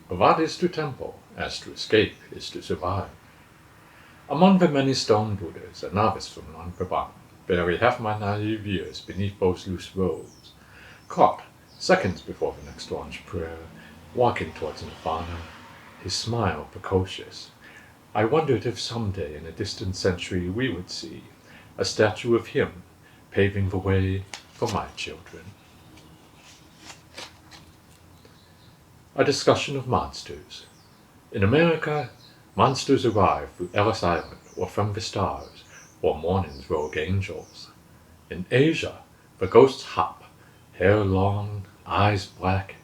What is to temple, as to escape is to survive? Among the many stone Buddhas, a novice from non-Brabant, barely half my naive years beneath those loose robes, caught, seconds before the next launch prayer, walking towards nirvana, his smile precocious. I wondered if someday in a distant century we would see a statue of him paving the way for my children. A discussion of monsters. In America, monsters arrive through Ellis Island or from the stars, or morning's rogue angels. In Asia, the ghosts hop, hair long, eyes black,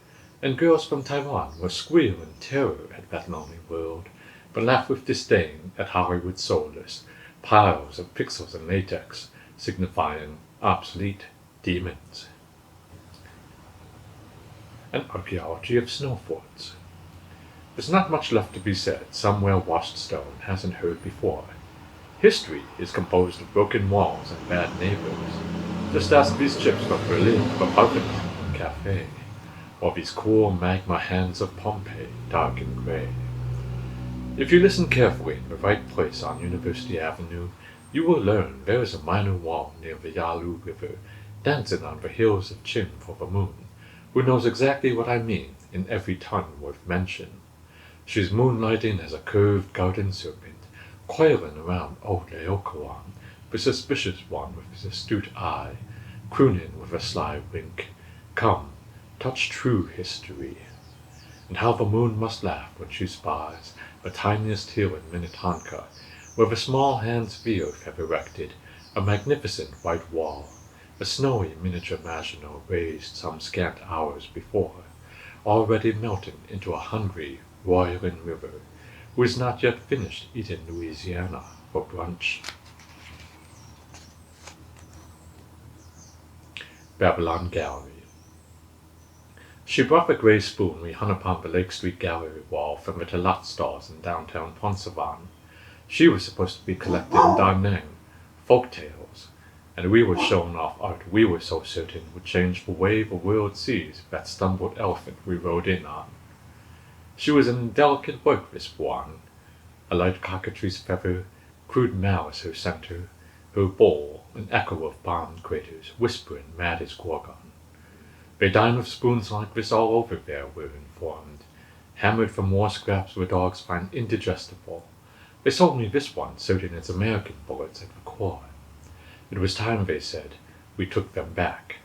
and girls from Taiwan will squeal in terror at that lonely world, but laugh with disdain at Hollywood's soulless piles of pixels and latex, signifying obsolete demons. An archaeology of snow forts. There's not much left to be said some well-washed stone hasn't heard before. History is composed of broken walls and bad neighbors. Just ask these chips from Berlin, the Parthenon Cafe, or these cool magma hands of Pompeii, dark and gray. If you listen carefully in the right place on University Avenue, you will learn there is a minor wall near the Yalu River, dancing on the hills of Chin for the moon, who knows exactly what I mean in every tongue worth mention. She's moonlighting as a curved garden serpent, coiling around old Laocoon, the suspicious one with his astute eye, crooning with a sly wink, "Come, touch true history." And how the moon must laugh when she spies the tiniest hill in Minnetonka, where the small hands of the earth have erected a magnificent white wall, a snowy miniature Maginot raised some scant hours before, already melting into a hungry, roiling river, who is not yet finished eating Louisiana for brunch. Babylon Gallery. She brought the gray spoon we hung upon the Lake Street gallery wall from the Talat stalls in downtown Ponsavan. She was supposed to be collecting Darnang, folk tales, and we were showing off art we were so certain would change the way the world sees that stumbled elephant we rode in on. She was in delicate work, this one, a light cockatoo's feather, crude malice her center, her bowl an echo of bomb craters, whispering mad as Gorgon. They dine with spoons like this all over there, we're informed, hammered from war scraps where dogs find indigestible. They sold me this one, serving its American bullets at the core. It was time, they said, we took them back.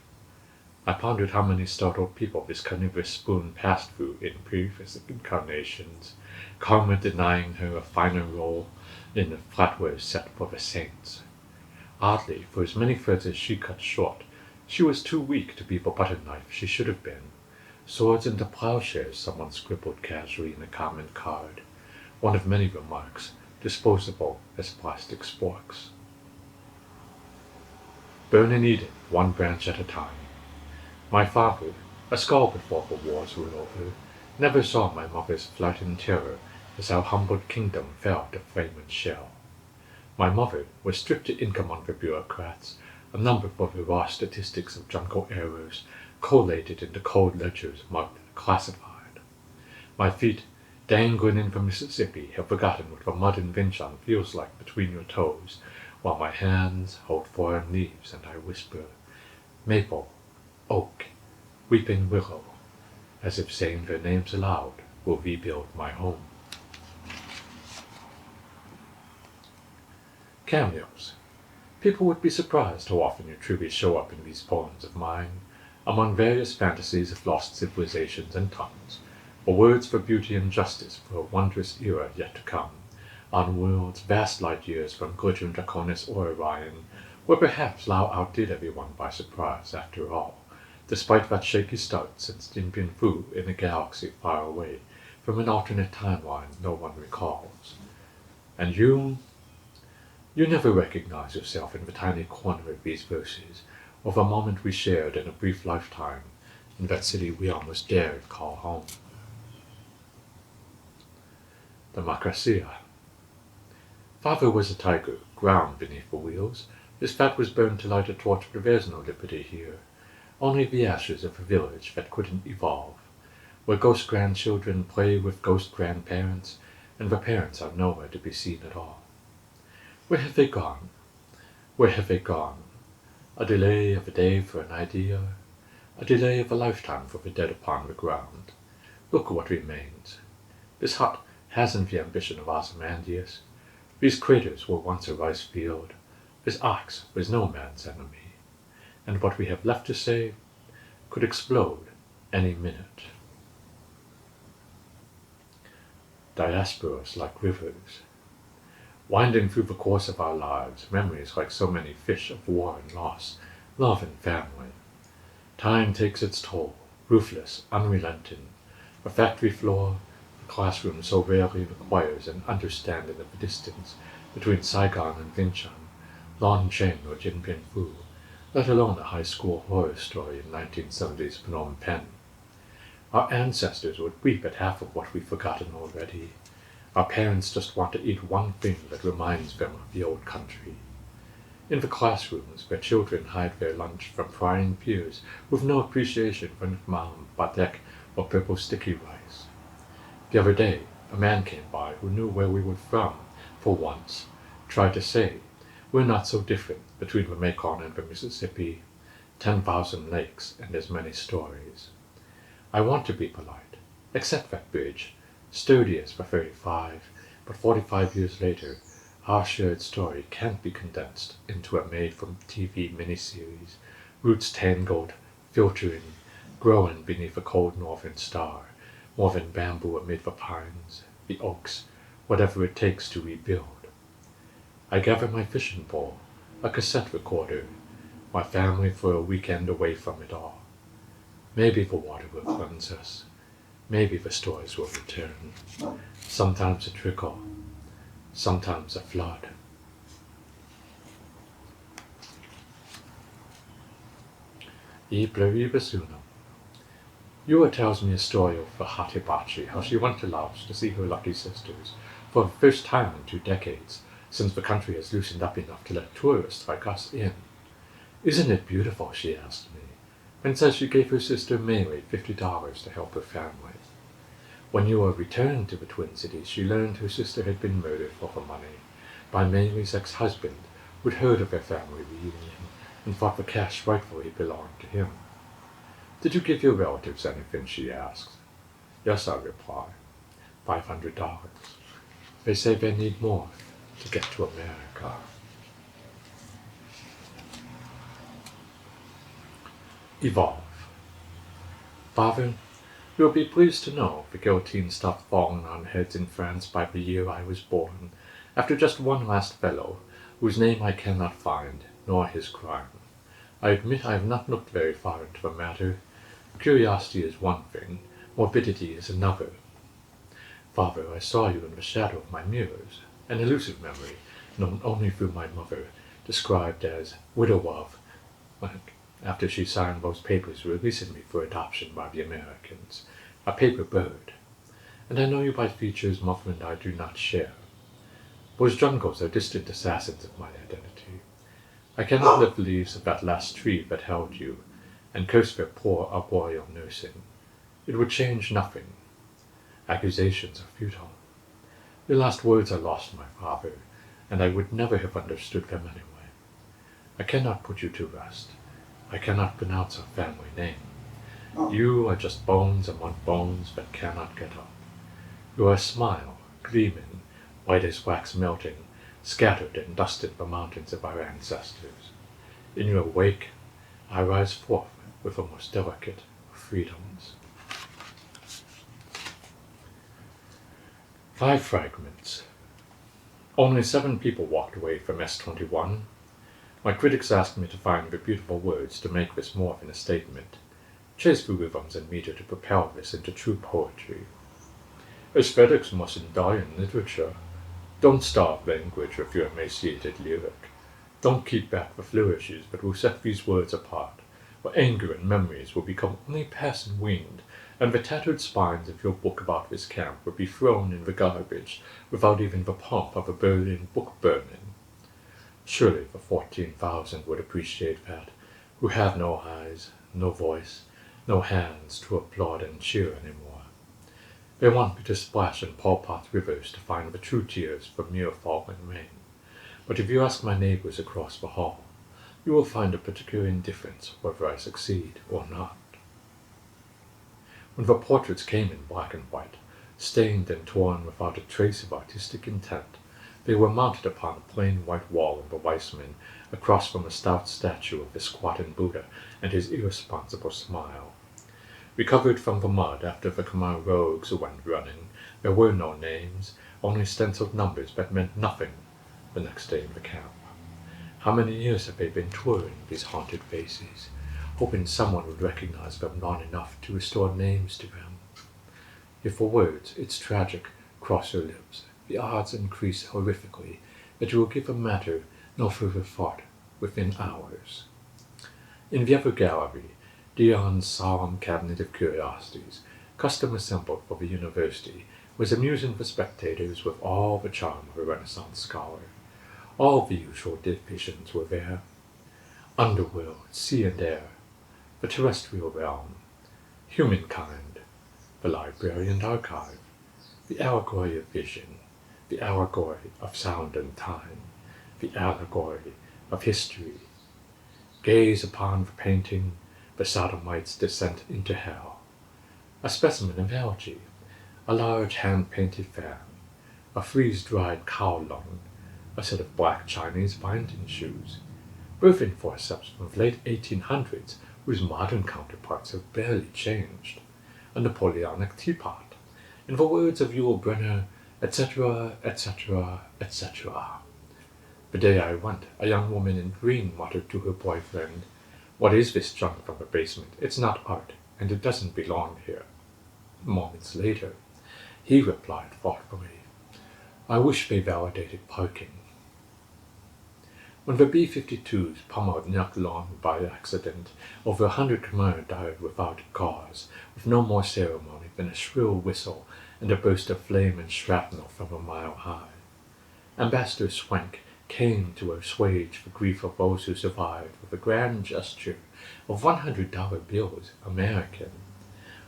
I pondered how many startled people this carnivorous spoon passed through in previous incarnations, karma denying her a finer role in the flatware set for the saints. Oddly, for as many threads as she cut short, she was too weak to be the butter knife she should have been. Swords into plowshares, someone scribbled casually in a comment card, one of many remarks, disposable as plastic sporks. Burn and eat it, one branch at a time. My father, a skull before the wars were over, never saw my mother's flighting terror as our humbled kingdom fell to flame and shell. My mother was stripped to income on the bureaucrats, a number for the raw statistics of jungle errors collated into cold ledgers marked classified. My feet, dangling in the Mississippi, have forgotten what the mud in Vinchan feels like between your toes, while my hands hold foreign leaves and I whisper, maple, oak, weeping willow, as if saying their names aloud will rebuild my home. Cameos. People would be surprised how often you truly show up in these poems of mine, among various fantasies of lost civilizations and tongues, or words for beauty and justice for a wondrous era yet to come, on worlds vast light years from glittering Draconis or Orion, where perhaps Lao outdid everyone by surprise after all, despite that shaky start since Dien Bien Phu in a galaxy far away from an alternate timeline no one recalls. And you never recognize yourself in the tiny corner of these verses, or the moment we shared in a brief lifetime in that city we almost dared call home. Democracia. Father was a tiger, ground beneath the wheels. His fat was burned to light a torch, but there's no liberty here. Only the ashes of a village that couldn't evolve. where ghost grandchildren play with ghost grandparents, and the parents are nowhere to be seen at all. Where have they gone? Where have they gone? A delay of a day for an idea, a delay of a lifetime for the dead upon the ground. Look what remains. This hut hasn't the ambition of Ozymandias. These craters were once a rice field. This ox was no man's enemy. And what we have left to say could explode any minute. Diasporas like rivers, winding through the course of our lives, memories like so many fish of war and loss, love and family. Time takes its toll, ruthless, unrelenting. The factory floor, the classroom so rarely requires an understanding of the distance between Saigon and Vientiane, Longcheng or Jinping Fu, let alone a high school horror story in 1970s Phnom Penh. Our ancestors would weep at half of what we've forgotten already. Our parents just want to eat one thing that reminds them of the old country. In the classrooms, where children hide their lunch from prying peers with no appreciation for nukmam, batek, or purple sticky rice. The other day, a man came by who knew where we were from, for once, tried to say, we're not so different between the Mekong and the Mississippi, 10,000 lakes and as many stories. I want to be polite, accept that bridge, sturdy as for 35, but 45 years later, our shared story can't be condensed into a made-from-TV miniseries, roots tangled, filtering, growing beneath a cold northern star, more than bamboo amid the pines, the oaks, whatever it takes to rebuild. I gather my fishing pole, a cassette recorder, my family for a weekend away from it all. Maybe the water will cleanse us. Maybe the stories will return. Sometimes a trickle, sometimes a flood. I Pluribus Ewa tells me a story of the Hatibachi, how she went to Laos to see her lucky sisters for the first time in 2 decades, since the country has loosened up enough to let tourists like us in. Isn't it beautiful, she asked me, and says she gave her sister Mary $50 to help her family. When Ewa returned to the Twin Cities, she learned her sister had been murdered for her money by Mary's ex-husband, who'd heard of their family reunion and thought the cash rightfully belonged to him. Did you give your relatives anything, she asked. Yes, I reply. $500. They say they need more to get to America. Evolve. Father, you'll be pleased to know the guillotine stopped falling on heads in France by the year I was born, after just one last fellow, whose name I cannot find, nor his crime. I admit I have not looked very far into the matter. Curiosity is one thing, morbidity is another. Father, I saw you in the shadow of my mirrors, an elusive memory, known only through my mother, described as widow of, after she signed those papers releasing me for adoption by the Americans, a paper bird. And I know you by features mother and I do not share. Those jungles are distant assassins of my identity. I cannot lift the leaves of that last tree that held you, and curse their poor arboreal nursing. It would change nothing. Accusations are futile. Your last words are lost, my father, and I would never have understood them anyway. I cannot put you to rest. I cannot pronounce our family name. You are just bones among bones that cannot get up. You are a smile, gleaming, white as wax melting, scattered and dusted the mountains of our ancestors. In your wake, I rise forth with the most delicate of freedoms. 5 fragments. Only 7 people walked away from S21. My critics asked me to find the beautiful words to make this more than a statement, chase the rhythms and meter to propel this into true poetry. Aesthetics mustn't die in literature. Don't starve language with your emaciated lyric. Don't keep back the flourishes that will set these words apart, where anger and memories will become only passing wind, and the tattered spines of your book about this camp will be thrown in the garbage without even the pomp of a Berlin book burning. Surely the 14,000 would appreciate that, who have no eyes, no voice, no hands to applaud and cheer anymore. They want me to splash in Pol Pot rivers to find the true tears from mere falling rain. But if you ask my neighbors across the hall, you will find a particular indifference whether I succeed or not. When the portraits came in black and white, stained and torn without a trace of artistic intent, they were mounted upon a plain white wall in the Weissman, across from a stout statue of the squatting Buddha and his irresponsible smile. Recovered from the mud after the Khmer rogues went running, there were no names, only stenciled numbers that meant nothing the next day in the camp. How many years have they been touring these haunted faces, hoping someone would recognize them long enough to restore names to them? If for words, it's tragic, cross your lips, the odds increase horrifically that you will give a matter no further thought within hours. In the other gallery, Dion's solemn cabinet of curiosities, custom assembled for the university, was amusing the spectators with all the charm of a Renaissance scholar. All the usual divisions were there: underworld, sea and air, the terrestrial realm, humankind, the library and archive, the allegory of vision, the allegory of sound and time, the allegory of history. Gaze upon the painting, the sodomite's descent into hell, a specimen of algae, a large hand-painted fan, a freeze-dried cow-lung, a set of black Chinese binding shoes, birthing forceps from the late 1800s whose modern counterparts have barely changed, a Napoleonic teapot, in the words of Yul Brynner, etc., etc., etc. The day I went, a young woman in green muttered to her boyfriend, "What is this junk from the basement? It's not art, and it doesn't belong here." Moments later, he replied thoughtfully, "I wish they validated parking." When the B-52s pummeled Nyak Long by accident, over 100 Khmer died without cause, with no more ceremony than a shrill whistle and a burst of flame and shrapnel from a mile high. Ambassador Swank came to assuage the grief of those who survived with a grand gesture of $100 bills, American,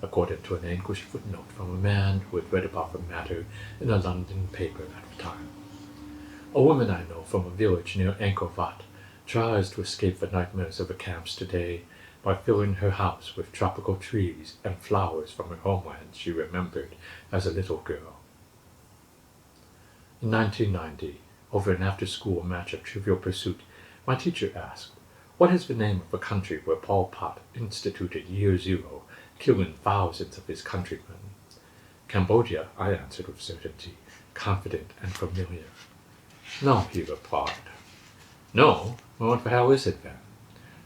according to an English footnote from a man who had read about the matter in a London paper at the time. A woman I know from a village near Angkor Wat tries to escape the nightmares of the camps today by filling her house with tropical trees and flowers from her homeland she remembered as a little girl. In 1990, over an after-school match of Trivial Pursuit, my teacher asked, "What is the name of the country where Pol Pot instituted Year Zero, killing thousands of his countrymen?" "Cambodia," I answered with certainty, confident and familiar. "No," he replied. "No? Well, what the hell is it then?"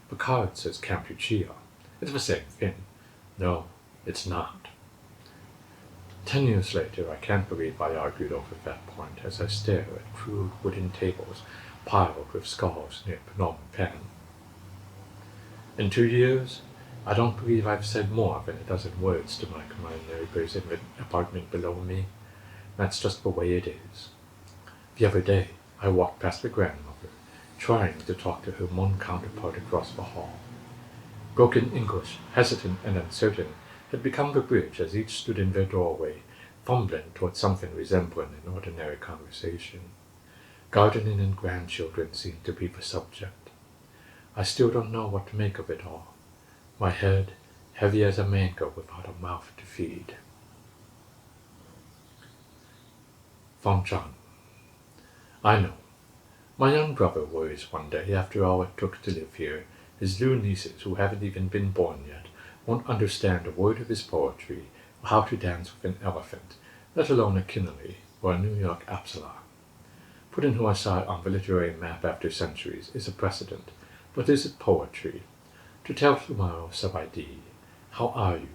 "The card says Kampuchea. It's the same thing." "No, it's not." 10 years later, I can't believe I argued over that point as I stare at crude wooden tables piled with skulls near Phnom Penh. In 2 years, I don't believe I've said more than a dozen words to my Khmer neighbors in the apartment below me. That's just the way it is. The other day, I walked past the grandmother, trying to talk to her Hmong counterpart across the hall. Broken English, hesitant and uncertain, had become the bridge as each stood in their doorway, fumbling toward something resembling an ordinary conversation. Gardening and grandchildren seemed to be the subject. I still don't know what to make of it all. My head heavy as a mango without a mouth to feed. Phong Chan. I know. My young brother worries one day, after all it took to live here, his new nieces, who haven't even been born yet, won't understand a word of his poetry, or how to dance with an elephant, let alone a Kinnelly or a New York Absalom. Putting her aside on the literary map after centuries is a precedent, but is it poetry? To tell tomorrow Sabaidi, "How are you?"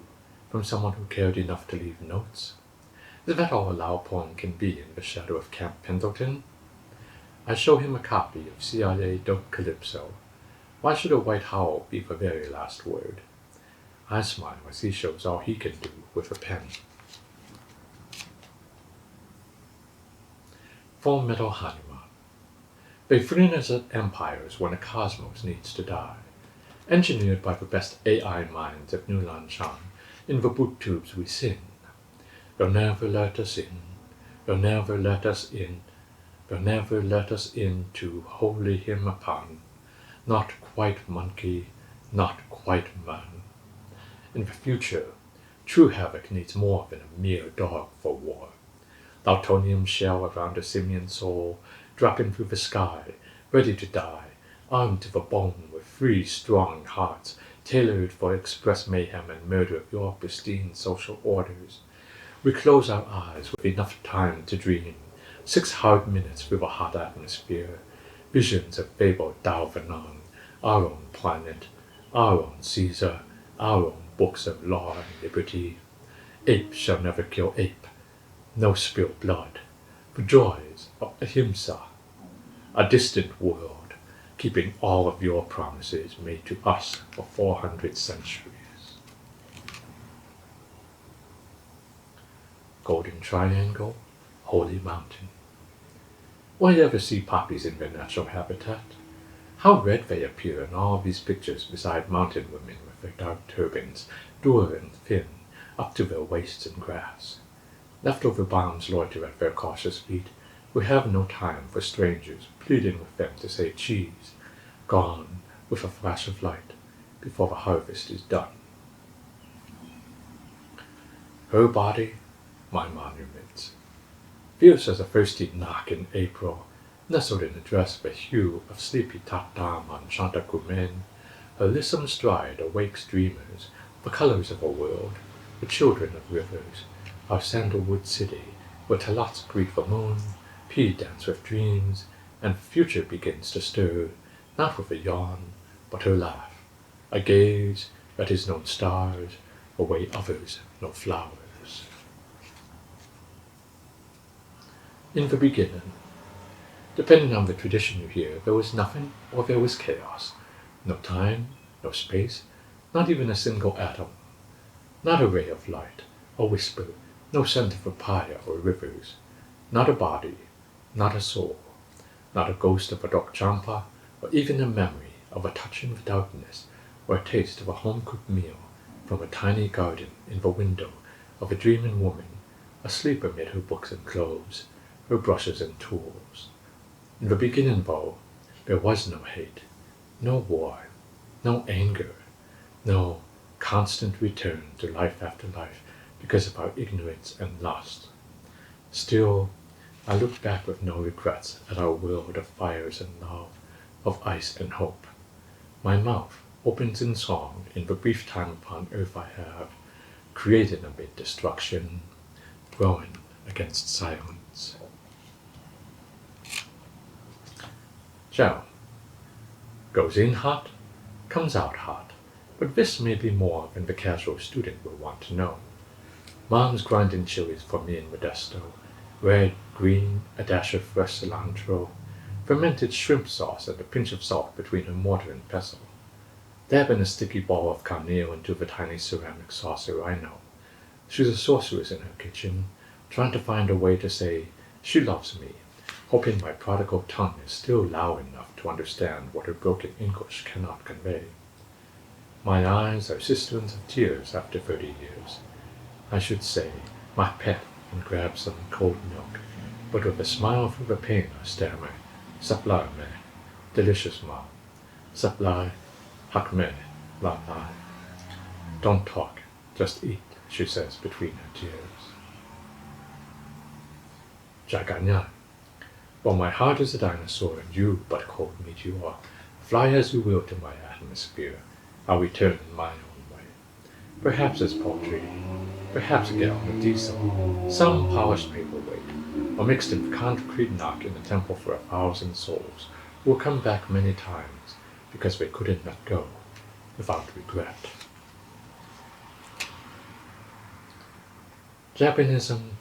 from someone who cared enough to leave notes? Is that all a Lao poem can be in the shadow of Camp Pendleton? I show him a copy of CIA Dope Calypso. Why should a white howl be the very last word? I smile as he shows all he can do with a pen. Full Metal Hanuman. They fringe at empires when a cosmos needs to die. Engineered by the best AI minds of New Lanshan, in the boot tubes we sing. They'll never let us in, they'll never let us in, they'll never let us in to holy him upon. Not quite monkey, not quite man. In the future, true havoc needs more than a mere dog for war. Plutonium shell around a simian soul, dropping through the sky, ready to die, armed to the bone with 3 strong hearts, tailored for express mayhem and murder of your pristine social orders. We close our eyes with enough time to dream, 6 hard minutes through a hot atmosphere, visions of fabled Tao Vanan, our own planet, our own Caesar, our own books of law and liberty. Ape shall never kill ape, no spill blood, the joys of ahimsa, a distant world, keeping all of your promises made to us for 400 centuries. Golden Triangle, Holy Mountain. Why ever see poppies in their natural habitat? How red they appear in all these pictures beside mountain women with their dark turbans, dour and thin, up to their waists in grass. Leftover bombs loiter at their cautious feet. We have no time for strangers pleading with them to say cheese, gone with a flash of light before the harvest is done. Her body, my monument. Fierce as a thirsty knock in April, nestled in a dress the hue of sleepy tatam on Chantacumen, her lissom stride awakes dreamers, the colors of a world, the children of rivers, our sandalwood city, where Talats greet the moon, P dance with dreams, and future begins to stir, not with a yawn, but her laugh, a gaze that is known stars, the way others know flowers. In the beginning, depending on the tradition you hear, there was nothing or there was chaos. No time, no space, not even a single atom. Not a ray of light, a whisper, no scent of papaya or rivers. Not a body, not a soul, not a ghost of a dog champa, or even a memory of a touch in the darkness, or a taste of a home-cooked meal from a tiny garden in the window of a dreaming woman, asleep amid her books and clothes, her brushes and tools. In the beginning, though, there was no hate, no war, no anger, no constant return to life after life because of our ignorance and lust. Still, I look back with no regrets at our world of fires and love, of ice and hope. My mouth opens in song in the brief time upon earth I have, created amid destruction, growing against silence. Zhao. Goes in hot, comes out hot, but this may be more than the casual student will want to know. Mom's grinding chilies for me in Modesto, red, green, a dash of fresh cilantro, fermented shrimp sauce and a pinch of salt between her mortar and pestle. Dabbing a sticky ball of carnel into the tiny ceramic saucer I know. She's a sorceress in her kitchen, trying to find a way to say, she loves me, hoping my prodigal tongue is still Lao enough to understand what her broken English cannot convey. My eyes are cisterns of tears after 30 years. I should say, my pet, and grab some cold milk, but with a smile through the pain I stammer, Supply me, delicious ma. Supply, hak me, la lai. Don't talk, just eat, she says between her tears. Jaganya. Well, my heart is a dinosaur and you but cold meteor. Fly as you will to my atmosphere. I'll return in my own way. Perhaps it's poultry, perhaps a gallon of diesel, some polished paperweight, or mixed in concrete knock in the temple for 1,000 souls who will come back many times because they couldn't let go without regret. Japanism,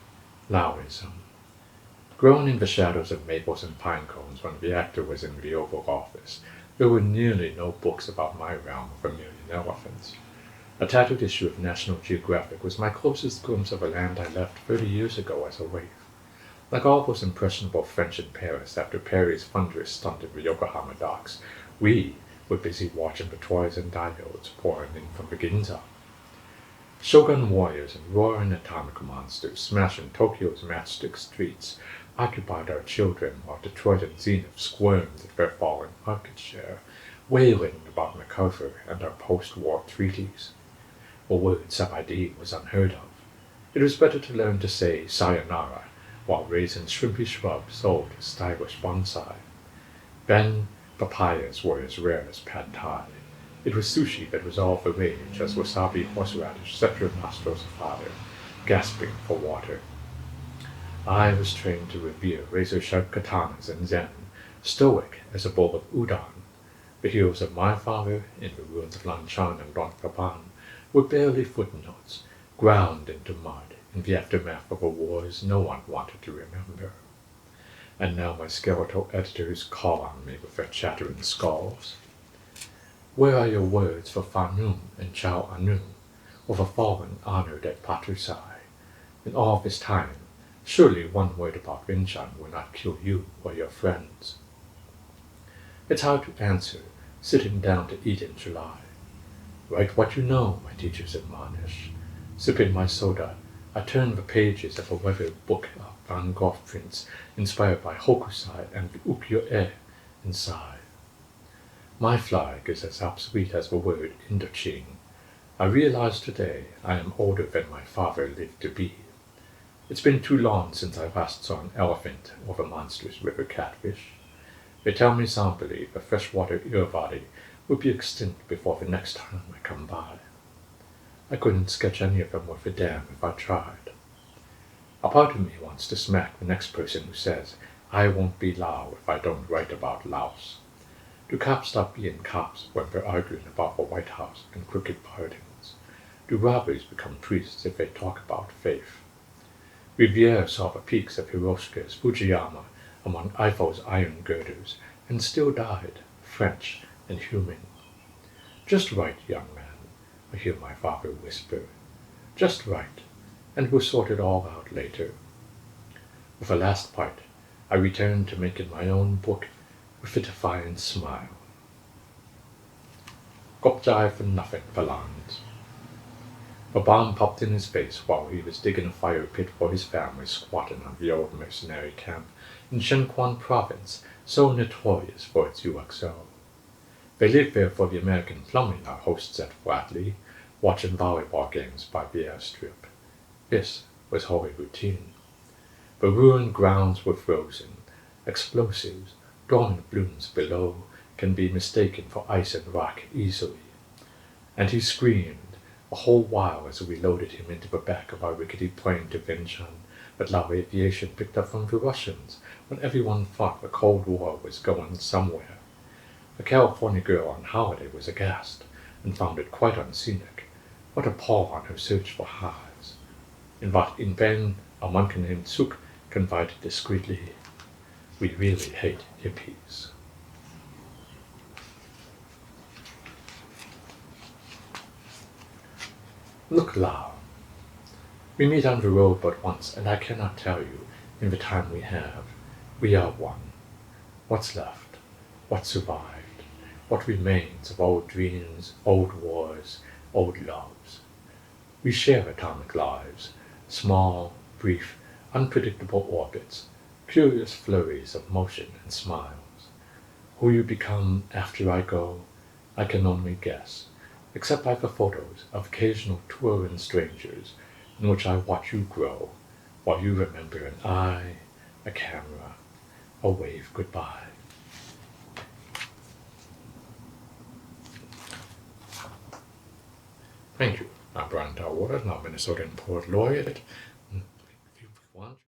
Laoism. Grown in the shadows of maples and pine cones when the actor was in the Oval Office, there were nearly no books about my realm of 1,000,000 elephants. A tattooed issue of National Geographic was my closest glimpse of a land I left 30 years ago as a waif. Like all those impressionable French in Paris after Paris' thunderous stunt in the Yokohama docks, we were busy watching the toys and diodes pouring in from the Ginza. Shogun warriors and roaring atomic monsters smashing Tokyo's matchstick streets occupied our children while Detroit and Zenith squirmed at their falling market share, wailing about MacArthur and our post-war treaties. A word sub-ID was unheard of. It was better to learn to say sayonara while raising shrimpy shrubs sold as stylish bonsai. Then papayas were as rare as pad thai. It was sushi that was all the rage as wasabi horseradish set your nostrils afire, gasping for water. I was trained to revere razor-sharp katanas and zen, stoic as a bowl of udon. The heroes of my father, in the ruins of Lanchan and Dongpapan, were barely footnotes, ground into mud in the aftermath of the wars no one wanted to remember. And now my skeletal editors call on me with their chattering skulls. Where are your words for Fanum and Chao Anu, or the fallen honored at Patrusai? In all this time, surely one word about Vinchan will not kill you or your friends. It's hard to answer, sitting down to eat in July. Write what you know, my teachers admonish. Sipping my soda, I turn the pages of a weathered book of Van Gogh prints inspired by Hokusai and the ukiyo-e and sigh. My flag is as obsolete as the word Indochine. I realize today I am older than my father lived to be. It's been too long since I last saw an elephant or the monstrous river catfish. They tell me somberly the freshwater Irrawaddy will be extinct before the next time I come by. I couldn't sketch any of them worth a damn if I tried. A part of me wants to smack the next person who says, I won't be Lao if I don't write about Laos. Do cops stop being cops when they're arguing about the White House and crooked pardons? Do robbers become priests if they talk about faith? Riviere saw the peaks of Hiroshika's Fujiyama among Eiffel's iron girders and still died, French and human. Just write, young man, I hear my father whisper. Just write, and we'll sort it all out later. With the last part, I returned to making my own book with a defiant smile. Kopjai for nothing, Valans. A bomb popped in his face while he was digging a fire pit for his family squatting on the old mercenary camp in Shenquan province, so notorious for its UXO. They lived there for the American plumbing, our host said flatly, watching volleyball games by the airstrip. This was holy routine. The ruined grounds were frozen. Explosives, dormant blooms below, can be mistaken for ice and rock easily. And he screamed, a whole while as we loaded him into the back of our rickety plane to Vientiane that Lao Aviation picked up from the Russians when everyone thought the Cold War was going somewhere. A California girl on holiday was aghast and found it quite unscenic. What a pall on her search for hives. In Wat In Ben, a monkey named Suk confided discreetly, we really hate hippies. Look, Lao, we meet on the road but once, and I cannot tell you, in the time we have, we are one. What's left? What survived? What remains of old dreams, old wars, old loves? We share atomic lives, small, brief, unpredictable orbits, curious flurries of motion and smiles. Who you become after I go, I can only guess, except by the photos of occasional touring strangers in which I watch you grow, while you remember an eye, a camera, a wave goodbye. Thank you. I'm Bryan Thao Worra, now Minnesotan Poet Laureate.